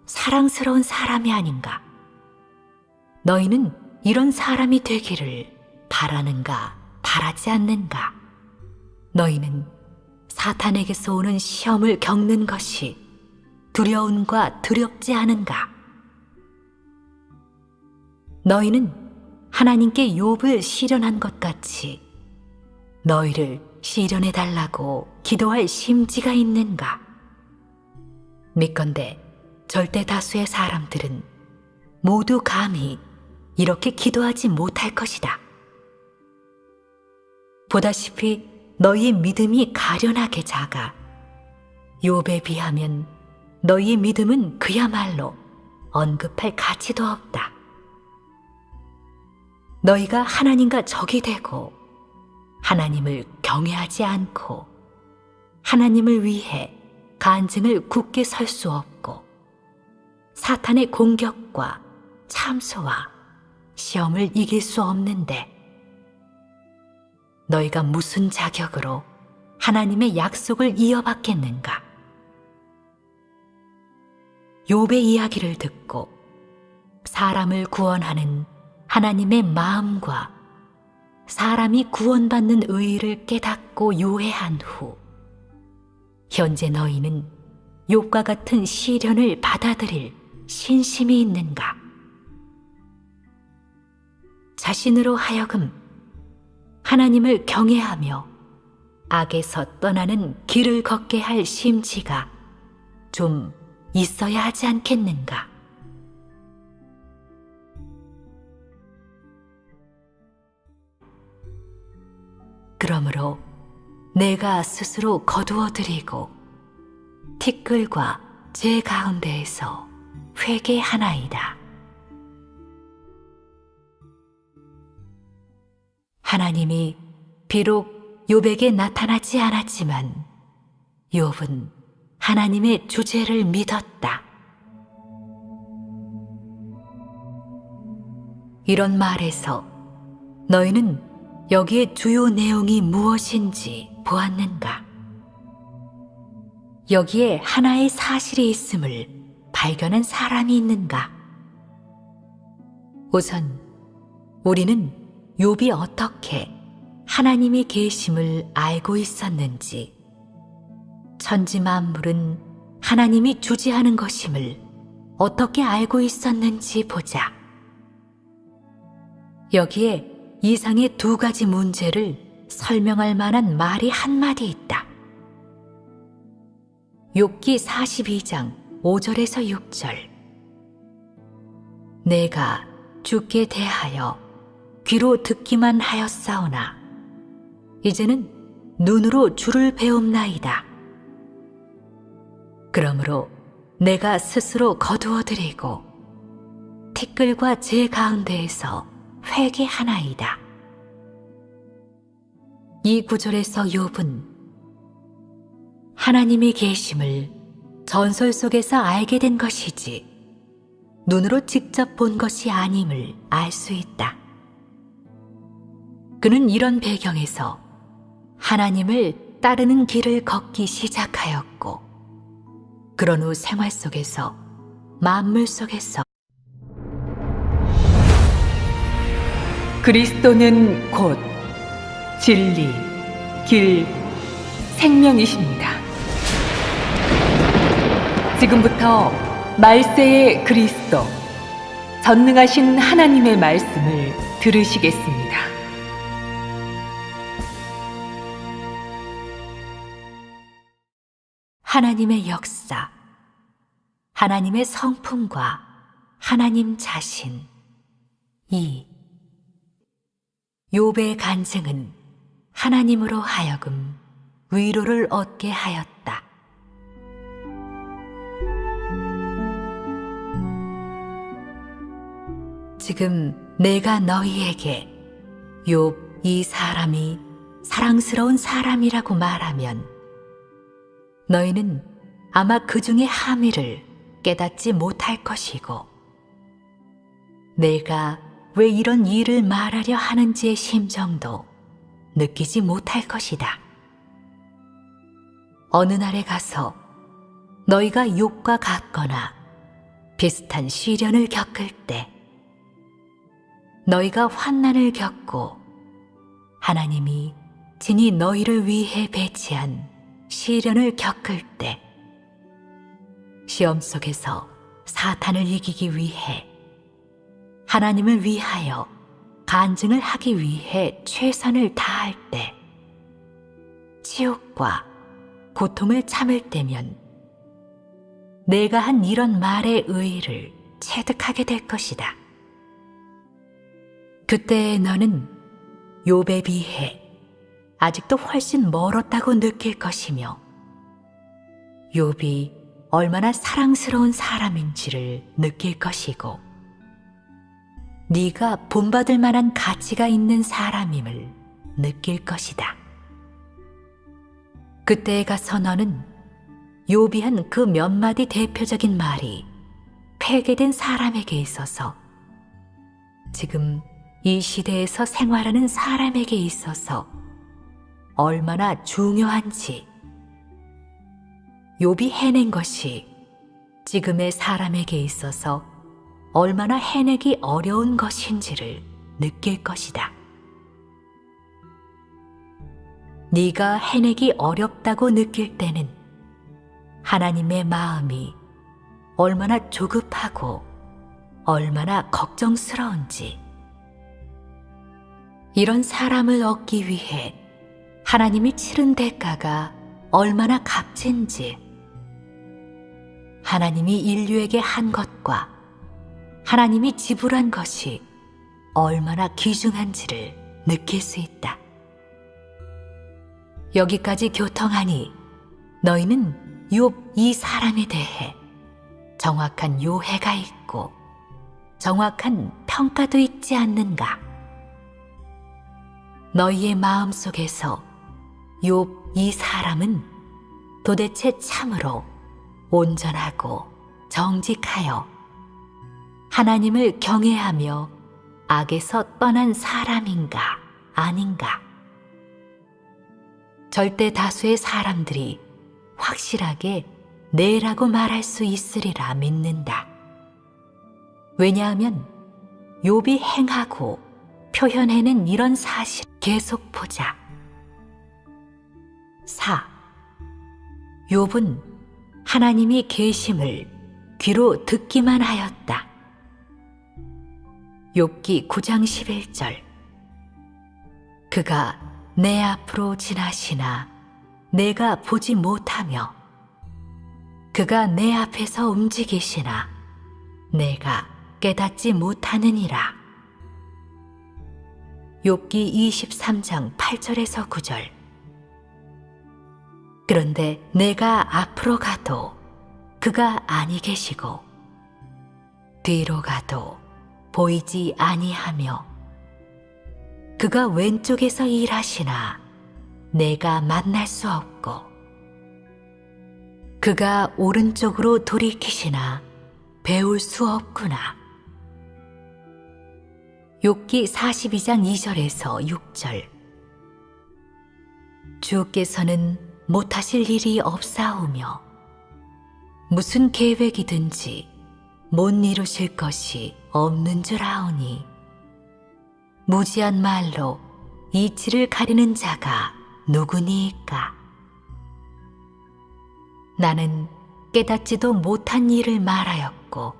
사랑스러운 사람이 아닌가? 너희는 이런 사람이 되기를 바라는가 바라지 않는가? 너희는 사탄에게서 오는 시험을 겪는 것이 두려움과 두렵지 않은가? 너희는 하나님께 욥을 시련한 것 같이 너희를 시련해달라고 기도할 심지가 있는가? 믿건대 절대 다수의 사람들은 모두 감히 이렇게 기도하지 못할 것이다. 보다시피 너희의 믿음이 가련하게 작아 욥에 비하면 너희의 믿음은 그야말로 언급할 가치도 없다. 너희가 하나님과 적이 되고 하나님을 경외하지 않고 하나님을 위해 간증을 굳게 설 수 없고 사탄의 공격과 참소와 시험을 이길 수 없는데 너희가 무슨 자격으로 하나님의 약속을 이어받겠는가? 욥의 이야기를 듣고 사람을 구원하는 하나님의 마음과 사람이 구원받는 의의를 깨닫고 요해한 후 현재 너희는 욥과 같은 시련을 받아들일 신심이 있는가? 자신으로 하여금 하나님을 경외하며 악에서 떠나는 길을 걷게 할 심지가 좀 있어야 하지 않겠는가? 그러므로 내가 스스로 거두어드리고 티끌과 제 가운데에서 회개하나이다. 하나님이 비록 욥에게 나타나지 않았지만 욥은 하나님의 주제를 믿었다. 이런 말에서 너희는 여기에 주요 내용이 무엇인지 보았는가? 여기에 하나의 사실이 있음을 발견한 사람이 있는가? 우선 우리는 욥이 어떻게 하나님의 계심을 알고 있었는지, 천지 만물은 하나님이 주재하는 것임을 어떻게 알고 있었는지 보자. 여기에 이상의 두 가지 문제를 설명할 만한 말이 한마디 있다. 욥기 42장 5절에서 6절. 내가 주께 대하여 귀로 듣기만 하였사오나 이제는 눈으로 주를 배움나이다. 그러므로 내가 스스로 거두어드리고 티끌과 제 가운데에서 회개하나이다. 이 구절에서 욥은 하나님의 계심을 전설 속에서 알게 된 것이지 눈으로 직접 본 것이 아님을 알 수 있다. 그는 이런 배경에서 하나님을 따르는 길을 걷기 시작하였고, 그런 후 생활 속에서, 만물 속에서 그리스도는 곧 진리, 길, 생명이십니다. 지금부터 말세의 그리스도, 전능하신 하나님의 말씀을 들으시겠습니다. 하나님의 역사, 하나님의 성품과 하나님 자신. 2. 욥의 간증은 하나님으로 하여금 위로를 얻게 하였다. 지금 내가 너희에게 욥 이 사람이 사랑스러운 사람이라고 말하면 너희는 아마 그 중의 함의를 깨닫지 못할 것이고, 내가 왜 이런 일을 말하려 하는지의 심정도 느끼지 못할 것이다. 어느 날에 가서 너희가 욥과 같거나 비슷한 시련을 겪을 때, 너희가 환난을 겪고 하나님이 진히 너희를 위해 배치한 시련을 겪을 때, 시험 속에서 사탄을 이기기 위해 하나님을 위하여 간증을 하기 위해 최선을 다할 때, 치욕과 고통을 참을 때면 내가 한 이런 말의 의의를 체득하게 될 것이다. 그때 너는 욥에 비해 아직도 훨씬 멀었다고 느낄 것이며, 욥이 얼마나 사랑스러운 사람인지를 느낄 것이고, 네가 본받을 만한 가치가 있는 사람임을 느낄 것이다. 그때에 가서 너는 욥이 한 그 몇 마디 대표적인 말이 폐괴된 사람에게 있어서, 지금 이 시대에서 생활하는 사람에게 있어서 얼마나 중요한지, 욥이 해낸 것이 지금의 사람에게 있어서 얼마나 해내기 어려운 것인지를 느낄 것이다. 네가 해내기 어렵다고 느낄 때는 하나님의 마음이 얼마나 조급하고 얼마나 걱정스러운지, 이런 사람을 얻기 위해 하나님이 치른 대가가 얼마나 값진지, 하나님이 인류에게 한 것과 하나님이 지불한 것이 얼마나 귀중한지를 느낄 수 있다. 여기까지 교통하니 너희는 욥 이 사람에 대해 정확한 요해가 있고 정확한 평가도 있지 않는가? 너희의 마음속에서 욥 이 사람은 도대체 참으로 온전하고 정직하여 하나님을 경외하며 악에서 떠난 사람인가 아닌가? 절대 다수의 사람들이 확실하게 네라고 말할 수 있으리라 믿는다. 왜냐하면 욥이 행하고 표현해낸 이런 사실 계속 보자. 4. 욥은 하나님이 계심을 귀로 듣기만 하였다. 욥기 9장 11절. 그가 내 앞으로 지나시나 내가 보지 못하며, 그가 내 앞에서 움직이시나 내가 깨닫지 못하느니라. 욥기 23장 8절에서 9절. 그런데 내가 앞으로 가도 그가 아니 계시고 뒤로 가도 보이지 아니하며, 그가 왼쪽에서 일하시나 내가 만날 수 없고, 그가 오른쪽으로 돌이키시나 배울 수 없구나. 욥기 42장 2절에서 6절. 주께서는 못하실 일이 없사오며 무슨 계획이든지 못 이루실 것이 없는 줄 아오니 무지한 말로 이치를 가리는 자가 누구니이까? 나는 깨닫지도 못한 일을 말하였고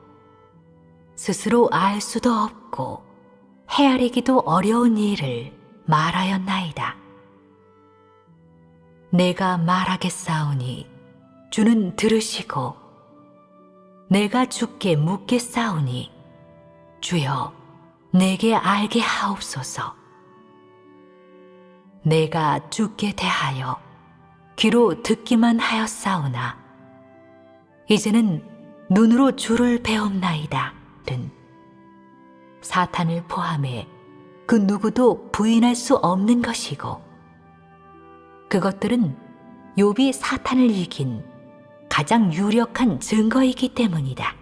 스스로 알 수도 없고 헤아리기도 어려운 일을 말하였나이다. 내가 말하겠사오니 주는 들으시고 내가 주께 묻겠사오니 주여 내게 알게 하옵소서. 내가 주께 대하여 귀로 듣기만 하였사오나 이제는 눈으로 주를 배옵나이다 는 사탄을 포함해 그 누구도 부인할 수 없는 것이고 그것들은 욥이 사탄을 이긴 가장 유력한 증거이기 때문이다.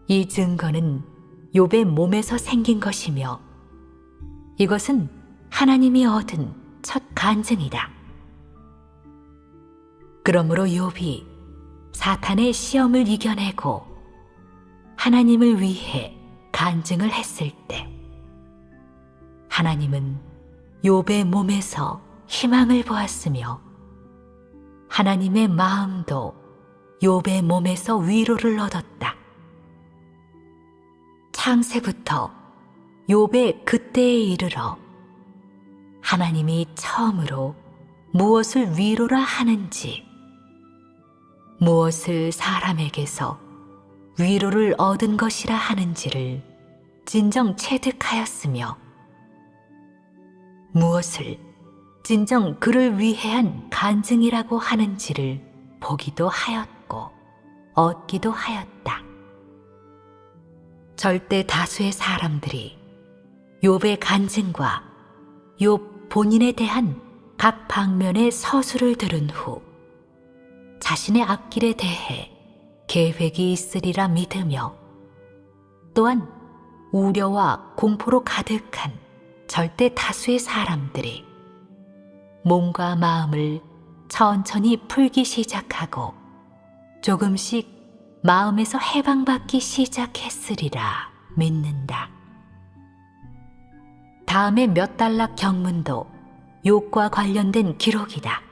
이 증거는 욥의 몸에서 생긴 것이며 이것은 하나님이 얻은 첫 간증이다. 그러므로 욥이 사탄의 시험을 이겨내고 하나님을 위해 간증을 했을 때 하나님은 욥의 몸에서 희망을 보았으며 하나님의 마음도 욥의 몸에서 위로를 얻었다. 창세부터 욥의 그때에 이르러 하나님이 처음으로 무엇을 위로라 하는지 무엇을 사람에게서 위로를 얻은 것이라 하는지를 진정 체득하였으며 무엇을 진정 그를 위해 한 간증이라고 하는지를 보기도 하였고 얻기도 하였다. 절대 다수의 사람들이 욥의 간증과 욥 본인에 대한 각 방면의 서술을 들은 후 자신의 앞길에 대해 계획이 있으리라 믿으며 또한 우려와 공포로 가득한 절대 다수의 사람들이 몸과 마음을 천천히 풀기 시작하고 조금씩 마음에서 해방받기 시작했으리라 믿는다. 다음의 몇 단락 경문도 욥과 관련된 기록이다.